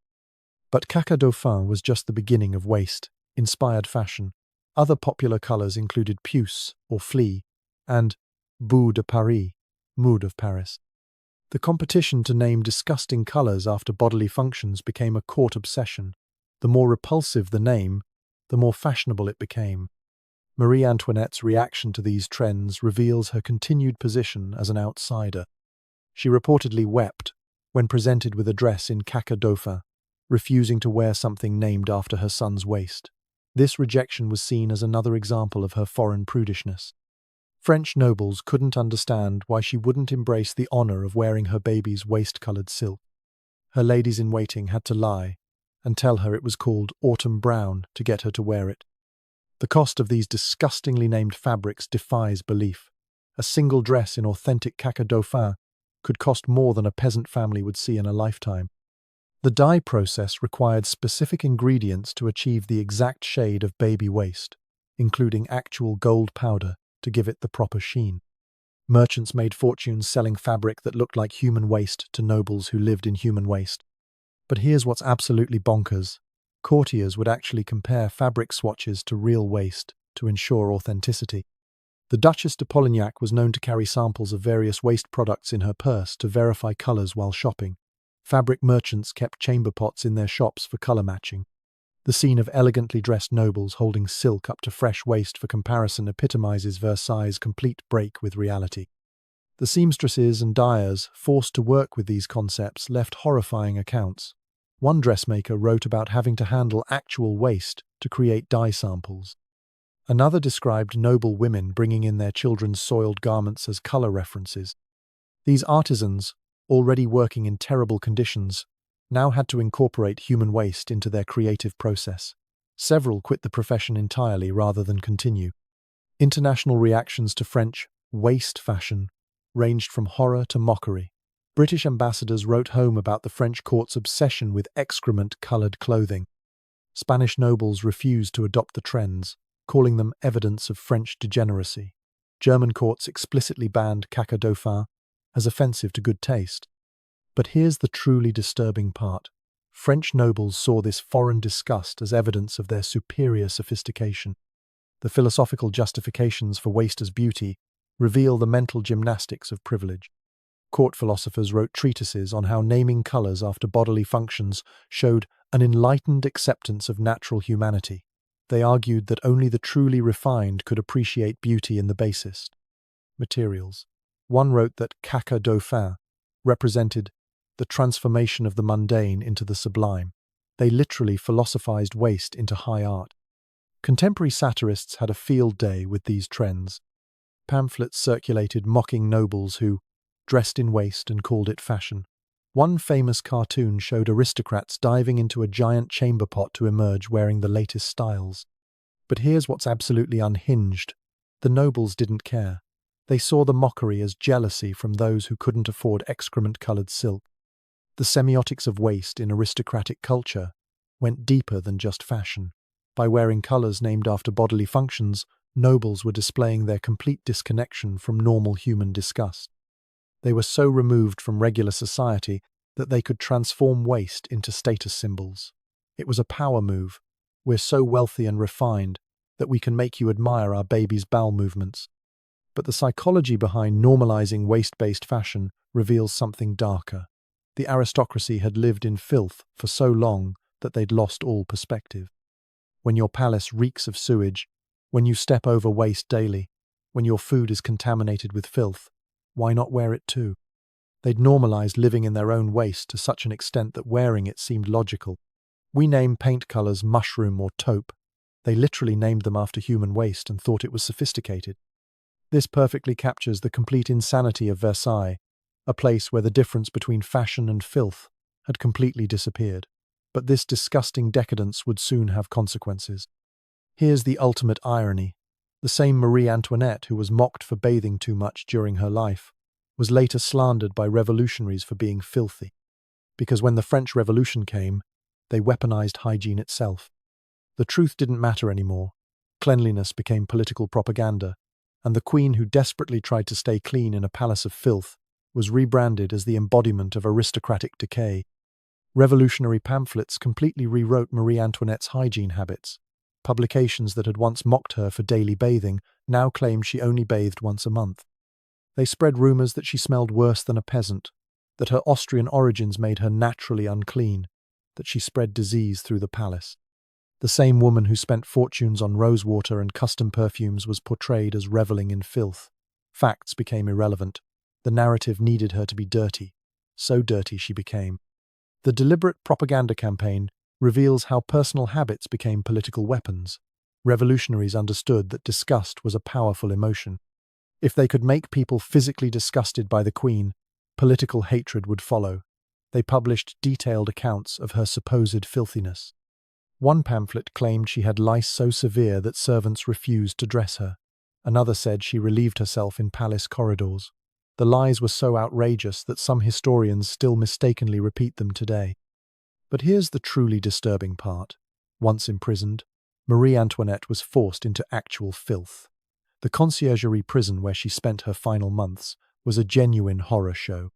But caca dauphin was just the beginning of waste-inspired fashion. Other popular colors included puce, or flea, and boue de Paris, mood of Paris. The competition to name disgusting colors after bodily functions became a court obsession. The more repulsive the name, the more fashionable it became. Marie Antoinette's reaction to these trends reveals her continued position as an outsider. She reportedly wept when presented with a dress in caca dauphin, refusing to wear something named after her son's waist. This rejection was seen as another example of her foreign prudishness. French nobles couldn't understand why she wouldn't embrace the honor of wearing her baby's waist-colored silk. Her ladies-in-waiting had to lie and tell her it was called autumn brown to get her to wear it. The cost of these disgustingly named fabrics defies belief. A single dress in authentic caca dauphin could cost more than a peasant family would see in a lifetime. The dye process required specific ingredients to achieve the exact shade of baby waist, including actual gold powder to give it the proper sheen. Merchants made fortunes selling fabric that looked like human waste to nobles who lived in human waste. But here's what's absolutely bonkers. Courtiers would actually compare fabric swatches to real waste to ensure authenticity. The Duchesse de Polignac was known to carry samples of various waste products in her purse to verify colors while shopping. Fabric merchants kept chamber pots in their shops for color matching. The scene of elegantly dressed nobles holding silk up to fresh waste for comparison epitomizes Versailles' complete break with reality. The seamstresses and dyers forced to work with these concepts left horrifying accounts. One dressmaker wrote about having to handle actual waste to create dye samples. Another described noble women bringing in their children's soiled garments as color references. These artisans, already working in terrible conditions, now had to incorporate human waste into their creative process. Several quit the profession entirely rather than continue. International reactions to French waste fashion ranged from horror to mockery. British ambassadors wrote home about the French court's obsession with excrement-colored clothing. Spanish nobles refused to adopt the trends, calling them evidence of French degeneracy. German courts explicitly banned caca dauphin as offensive to good taste. But here's the truly disturbing part. French nobles saw this foreign disgust as evidence of their superior sophistication. The philosophical justifications for waste as beauty reveal the mental gymnastics of privilege. Court philosophers wrote treatises on how naming colors after bodily functions showed an enlightened acceptance of natural humanity. They argued that only the truly refined could appreciate beauty in the basest materials. One wrote that caca dauphin represented the transformation of the mundane into the sublime. They literally philosophized waste into high art. Contemporary satirists had a field day with these trends. Pamphlets circulated mocking nobles who dressed in waste and called it fashion. One famous cartoon showed aristocrats diving into a giant chamber pot to emerge wearing the latest styles. But here's what's absolutely unhinged. The nobles didn't care. They saw the mockery as jealousy from those who couldn't afford excrement-colored silk. The semiotics of waste in aristocratic culture went deeper than just fashion. By wearing colors named after bodily functions, Nobles were displaying their complete disconnection from normal human disgust. They were so removed from regular society that they could transform waste into status symbols. It was a power move. We're so wealthy and refined that we can make you admire our baby's bowel movements. But the psychology behind normalizing waste-based fashion reveals something darker. The aristocracy had lived in filth for so long that they'd lost all perspective. When your palace reeks of sewage, when you step over waste daily, when your food is contaminated with filth, why not wear it too? They'd normalized living in their own waste to such an extent that wearing it seemed logical. We name paint colors mushroom or taupe. They literally named them after human waste and thought it was sophisticated. This perfectly captures the complete insanity of Versailles, a place where the difference between fashion and filth had completely disappeared. But this disgusting decadence would soon have consequences. Here's the ultimate irony. The same Marie Antoinette who was mocked for bathing too much during her life was later slandered by revolutionaries for being filthy. Because when the French Revolution came, they weaponized hygiene itself. The truth didn't matter anymore. Cleanliness became political propaganda, and the queen who desperately tried to stay clean in a palace of filth was rebranded as the embodiment of aristocratic decay. Revolutionary pamphlets completely rewrote Marie Antoinette's hygiene habits. Publications that had once mocked her for daily bathing now claimed she only bathed once a month. They spread rumors that she smelled worse than a peasant, that her Austrian origins made her naturally unclean, that she spread disease through the palace. The same woman who spent fortunes on rosewater and custom perfumes was portrayed as reveling in filth. Facts became irrelevant. The narrative needed her to be dirty. So dirty she became. The deliberate propaganda campaign reveals how personal habits became political weapons. Revolutionaries understood that disgust was a powerful emotion. If they could make people physically disgusted by the queen, political hatred would follow. They published detailed accounts of her supposed filthiness. One pamphlet claimed she had lice so severe that servants refused to dress her. Another said she relieved herself in palace corridors. The lies were so outrageous that some historians still mistakenly repeat them today. But here's the truly disturbing part. Once imprisoned, Marie Antoinette was forced into actual filth. The conciergerie prison where she spent her final months was a genuine horror show.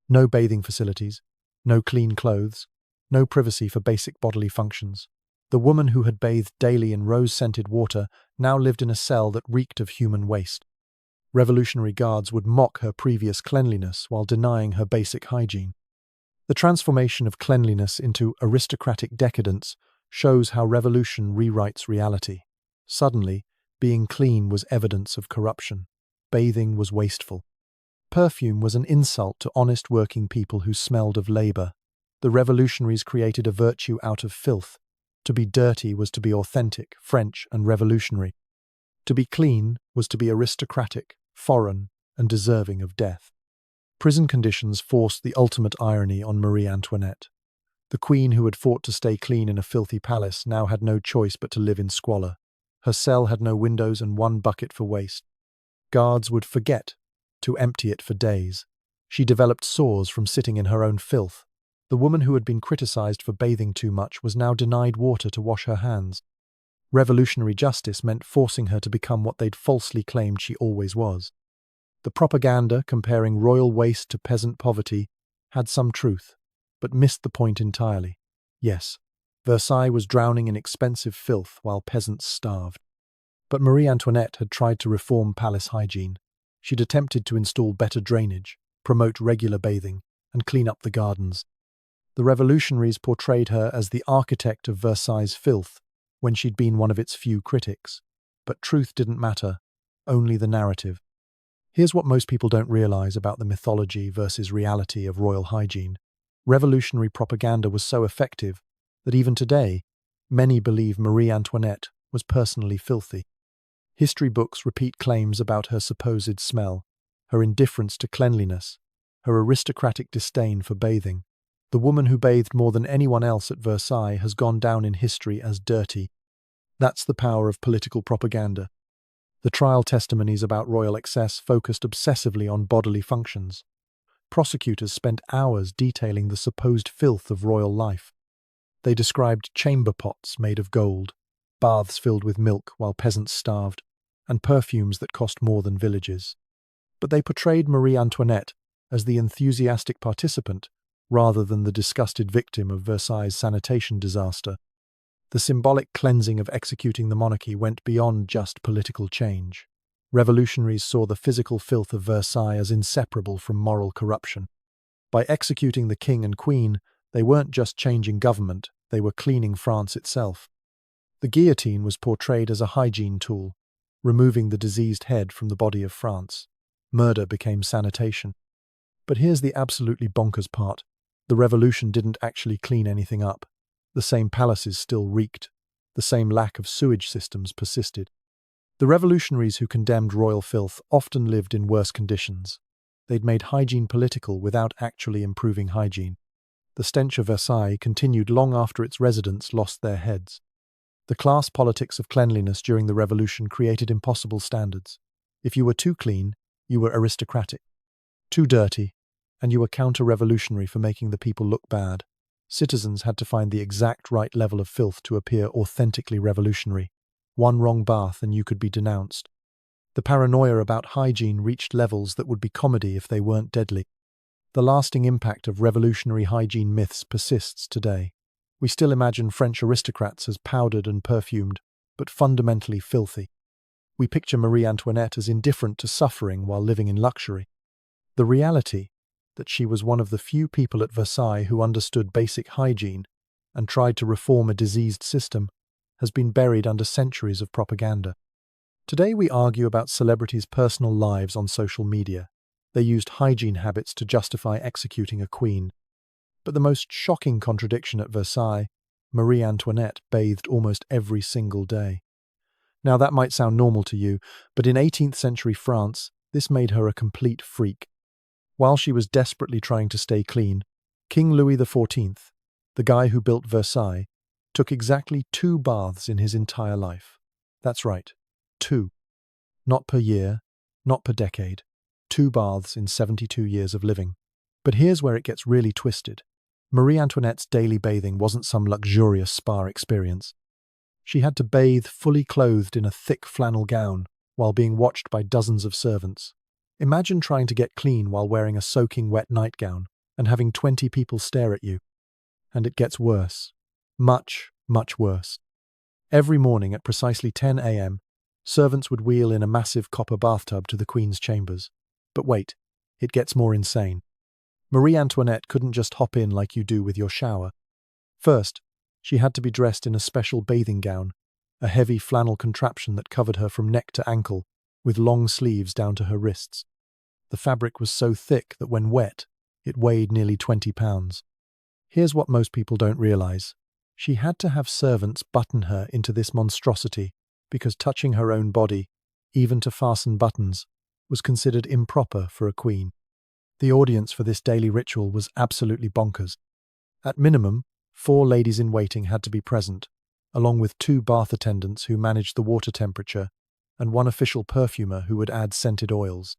No bathing facilities, no clean clothes, no privacy for basic bodily functions. The woman who had bathed daily in rose-scented water now lived in a cell that reeked of human waste. Revolutionary guards would mock her previous cleanliness while denying her basic hygiene. The transformation of cleanliness into aristocratic decadence shows how revolution rewrites reality. Suddenly, being clean was evidence of corruption. Bathing was wasteful. Perfume was an insult to honest working people who smelled of labor. The revolutionaries created a virtue out of filth. To be dirty was to be authentic, French, and revolutionary. To be clean was to be aristocratic, foreign, and deserving of death. Prison conditions forced the ultimate irony on Marie Antoinette. The queen who had fought to stay clean in a filthy palace now had no choice but to live in squalor. Her cell had no windows and one bucket for waste. Guards would forget to empty it for days. She developed sores from sitting in her own filth. The woman who had been criticized for bathing too much was now denied water to wash her hands. Revolutionary justice meant forcing her to become what they'd falsely claimed she always was. The propaganda comparing royal waste to peasant poverty had some truth, but missed the point entirely. Yes, Versailles was drowning in expensive filth while peasants starved. But Marie Antoinette had tried to reform palace hygiene. She'd attempted to install better drainage, promote regular bathing, and clean up the gardens. The revolutionaries portrayed her as the architect of Versailles' filth when she'd been one of its few critics. But truth didn't matter, only the narrative. Here's what most people don't realize about the mythology versus reality of royal hygiene. Revolutionary propaganda was so effective that even today, many believe Marie Antoinette was personally filthy. History books repeat claims about her supposed smell, her indifference to cleanliness, her aristocratic disdain for bathing. The woman who bathed more than anyone else at Versailles has gone down in history as dirty. That's the power of political propaganda. The trial testimonies about royal excess focused obsessively on bodily functions. Prosecutors spent hours detailing the supposed filth of royal life. They described chamber pots made of gold, baths filled with milk while peasants starved, and perfumes that cost more than villages. But they portrayed Marie Antoinette as the enthusiastic participant rather than the disgusted victim of Versailles' sanitation disaster. The symbolic cleansing of executing the monarchy went beyond just political change. Revolutionaries saw the physical filth of Versailles as inseparable from moral corruption. By executing the king and queen, they weren't just changing government, they were cleaning France itself. The guillotine was portrayed as a hygiene tool, removing the diseased head from the body of France. Murder became sanitation. But here's the absolutely bonkers part. The revolution didn't actually clean anything up. The same palaces still reeked. The same lack of sewage systems persisted. The revolutionaries who condemned royal filth often lived in worse conditions. They'd made hygiene political without actually improving hygiene. The stench of Versailles continued long after its residents lost their heads. The class politics of cleanliness during the revolution created impossible standards. If you were too clean, you were aristocratic. Too dirty, and you were counter-revolutionary for making the people look bad. Citizens had to find the exact right level of filth to appear authentically revolutionary. One wrong bath and you could be denounced. The paranoia about hygiene reached levels that would be comedy if they weren't deadly. The lasting impact of revolutionary hygiene myths persists today. We still imagine French aristocrats as powdered and perfumed, but fundamentally filthy. We picture Marie Antoinette as indifferent to suffering while living in luxury. The reality that she was one of the few people at Versailles who understood basic hygiene and tried to reform a diseased system has been buried under centuries of propaganda. Today we argue about celebrities' personal lives on social media. They used hygiene habits to justify executing a queen. But the most shocking contradiction at Versailles, Marie Antoinette bathed almost every single day. Now that might sound normal to you, but in 18th century France, this made her a complete freak. While she was desperately trying to stay clean, King Louis XIV, the guy who built Versailles, took exactly 2 baths in his entire life. That's right, 2. Not per year, not per decade. 2 baths in 72 years of living. But here's where it gets really twisted. Marie Antoinette's daily bathing wasn't some luxurious spa experience. She had to bathe fully clothed in a thick flannel gown while being watched by dozens of servants. Imagine trying to get clean while wearing a soaking wet nightgown and having 20 people stare at you. And it gets worse. Much, much worse. Every morning at precisely 10 a.m., servants would wheel in a massive copper bathtub to the Queen's chambers. But wait, it gets more insane. Marie Antoinette couldn't just hop in like you do with your shower. First, she had to be dressed in a special bathing gown, a heavy flannel contraption that covered her from neck to ankle, with long sleeves down to her wrists. The fabric was so thick that when wet, it weighed nearly 20 pounds. Here's what most people don't realize. She had to have servants button her into this monstrosity because touching her own body, even to fasten buttons, was considered improper for a queen. The audience for this daily ritual was absolutely bonkers. At minimum, 4 ladies-in-waiting had to be present, along with 2 bath attendants who managed the water temperature and 1 official perfumer who would add scented oils.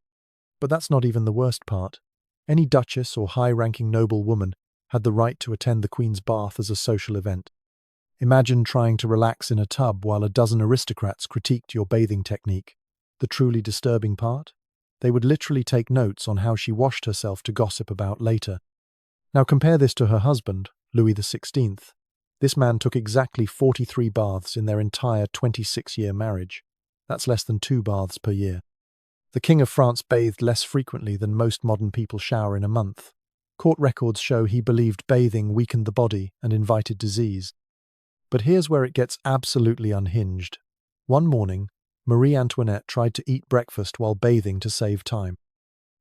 But that's not even the worst part. Any duchess or high-ranking noble woman had the right to attend the Queen's bath as a social event. Imagine trying to relax in a tub while a dozen aristocrats critiqued your bathing technique. The truly disturbing part? They would literally take notes on how she washed herself to gossip about later. Now compare this to her husband, Louis XVI. This man took exactly 43 baths in their entire 26-year marriage. That's less than 2 baths per year. The King of France bathed less frequently than most modern people shower in a month. Court records show he believed bathing weakened the body and invited disease. But here's where it gets absolutely unhinged. One morning, Marie Antoinette tried to eat breakfast while bathing to save time.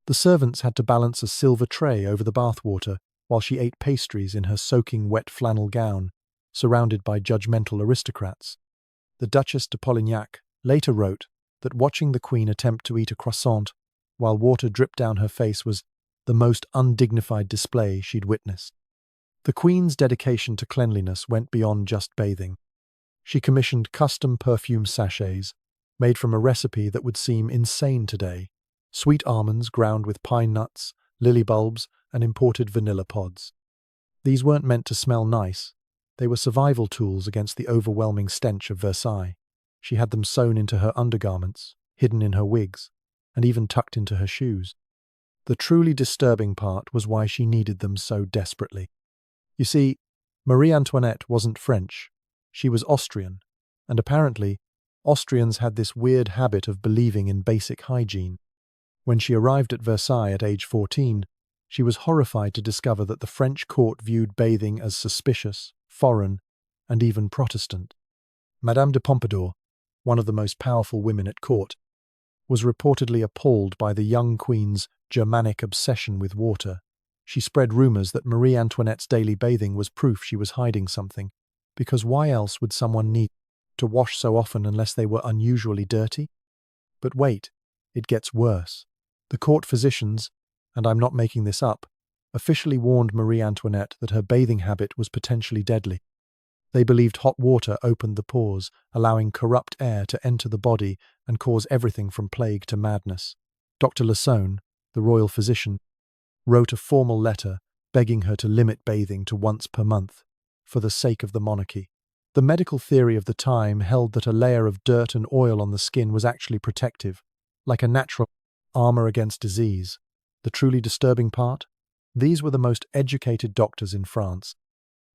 The servants had to balance a silver tray over the bathwater while she ate pastries in her soaking wet flannel gown, surrounded by judgmental aristocrats. The Duchesse de Polignac later wrote that watching the Queen attempt to eat a croissant while water dripped down her face was the most undignified display she'd witnessed. The Queen's dedication to cleanliness went beyond just bathing. She commissioned custom perfume sachets, made from a recipe that would seem insane today: sweet almonds ground with pine nuts, lily bulbs, and imported vanilla pods. These weren't meant to smell nice. They were survival tools against the overwhelming stench of Versailles. She had them sewn into her undergarments, hidden in her wigs, and even tucked into her shoes. The truly disturbing part was why she needed them so desperately. You see, Marie Antoinette wasn't French. She was Austrian, and apparently, Austrians had this weird habit of believing in basic hygiene. When she arrived at Versailles at age 14, she was horrified to discover that the French court viewed bathing as suspicious, foreign, and even Protestant. Madame de Pompadour, one of the most powerful women at court, was reportedly appalled by the young queen's Germanic obsession with water. She spread rumors that Marie Antoinette's daily bathing was proof she was hiding something, because why else would someone need to wash so often unless they were unusually dirty? But wait, it gets worse. The court physicians, and I'm not making this up, officially warned Marie Antoinette that her bathing habit was potentially deadly. They believed hot water opened the pores, allowing corrupt air to enter the body and cause everything from plague to madness. Dr. Lassagne, the royal physician, wrote a formal letter begging her to limit bathing to once per month, for the sake of the monarchy. The medical theory of the time held that a layer of dirt and oil on the skin was actually protective, like a natural armor against disease. The truly disturbing part? These were the most educated doctors in France.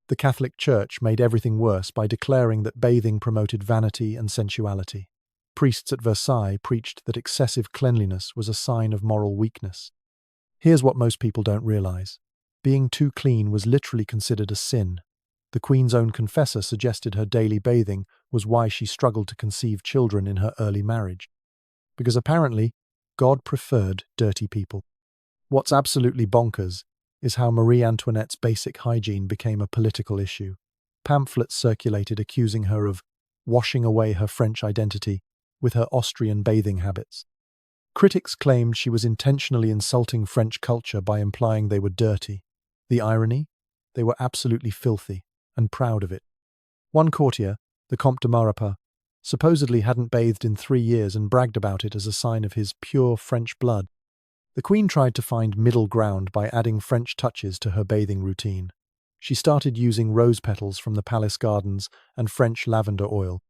The Catholic Church made everything worse by declaring that bathing promoted vanity and sensuality. Priests at Versailles preached that excessive cleanliness was a sign of moral weakness. Here's what most people don't realize. Being too clean was literally considered a sin. The Queen's own confessor suggested her daily bathing was why she struggled to conceive children in her early marriage. Because apparently, God preferred dirty people. What's absolutely bonkers is how Marie Antoinette's basic hygiene became a political issue. Pamphlets circulated accusing her of washing away her French identity with her Austrian bathing habits. Critics claimed she was intentionally insulting French culture by implying they were dirty. The irony? They were absolutely filthy, and proud of it. One courtier, the Comte de Maurepas, supposedly hadn't bathed in 3 years and bragged about it as a sign of his pure French blood. The Queen tried to find middle ground by adding French touches to her bathing routine. She started using rose petals from the palace gardens and French lavender oil.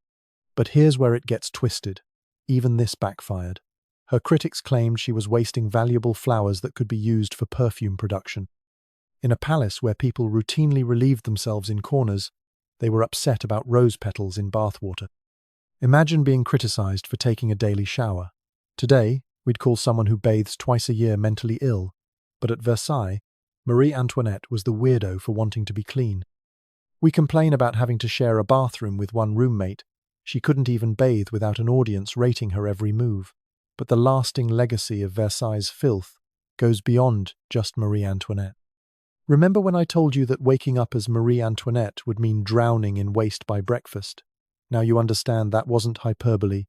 But here's where it gets twisted. Even this backfired. Her critics claimed she was wasting valuable flowers that could be used for perfume production. In a palace where people routinely relieved themselves in corners, they were upset about rose petals in bathwater. Imagine being criticized for taking a daily shower. Today, we'd call someone who bathes twice a year mentally ill, but at Versailles, Marie Antoinette was the weirdo for wanting to be clean. We complain about having to share a bathroom with one roommate. She couldn't even bathe without an audience rating her every move. But the lasting legacy of Versailles' filth goes beyond just Marie Antoinette. Remember when I told you that waking up as Marie Antoinette would mean drowning in waste by breakfast? Now you understand that wasn't hyperbole,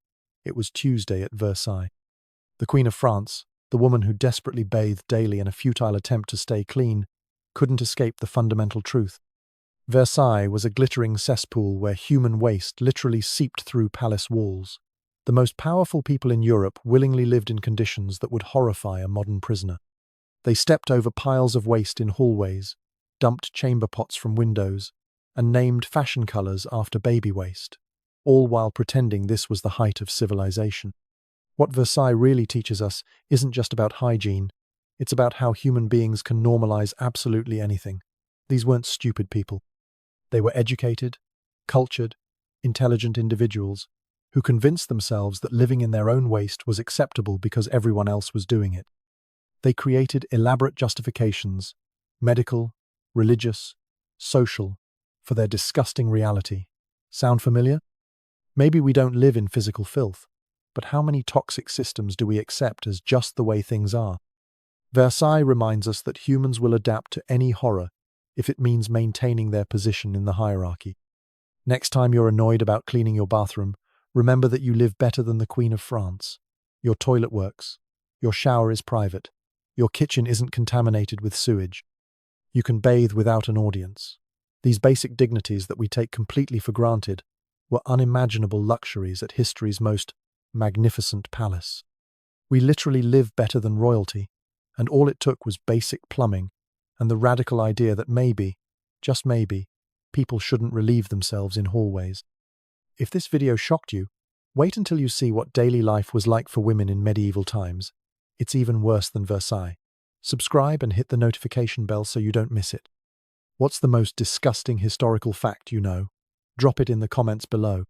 it was Tuesday at Versailles. The Queen of France, the woman who desperately bathed daily in a futile attempt to stay clean, couldn't escape the fundamental truth. Versailles was a glittering cesspool where human waste literally seeped through palace walls. The most powerful people in Europe willingly lived in conditions that would horrify a modern prisoner. They stepped over piles of waste in hallways, dumped chamber pots from windows, and named fashion colors after baby waste, all while pretending this was the height of civilization. What Versailles really teaches us isn't just about hygiene, it's about how human beings can normalize absolutely anything. These weren't stupid people. They were educated, cultured, intelligent individuals who convinced themselves that living in their own waste was acceptable because everyone else was doing it. They created elaborate justifications, medical, religious, social, for their disgusting reality. Sound familiar? Maybe we don't live in physical filth, but how many toxic systems do we accept as just the way things are? Versailles reminds us that humans will adapt to any horror if it means maintaining their position in the hierarchy. Next time you're annoyed about cleaning your bathroom, remember that you live better than the Queen of France. Your toilet works. Your shower is private. Your kitchen isn't contaminated with sewage. You can bathe without an audience. These basic dignities that we take completely for granted were unimaginable luxuries at history's most magnificent palace. We literally live better than royalty, and all it took was basic plumbing and the radical idea that maybe, just maybe, people shouldn't relieve themselves in hallways. If this video shocked you, Wait until you see what daily life was like for women in medieval times. It's even worse than Versailles. Subscribe and hit the notification bell so you don't miss it. What's the most disgusting historical fact you know? Drop it in the comments below.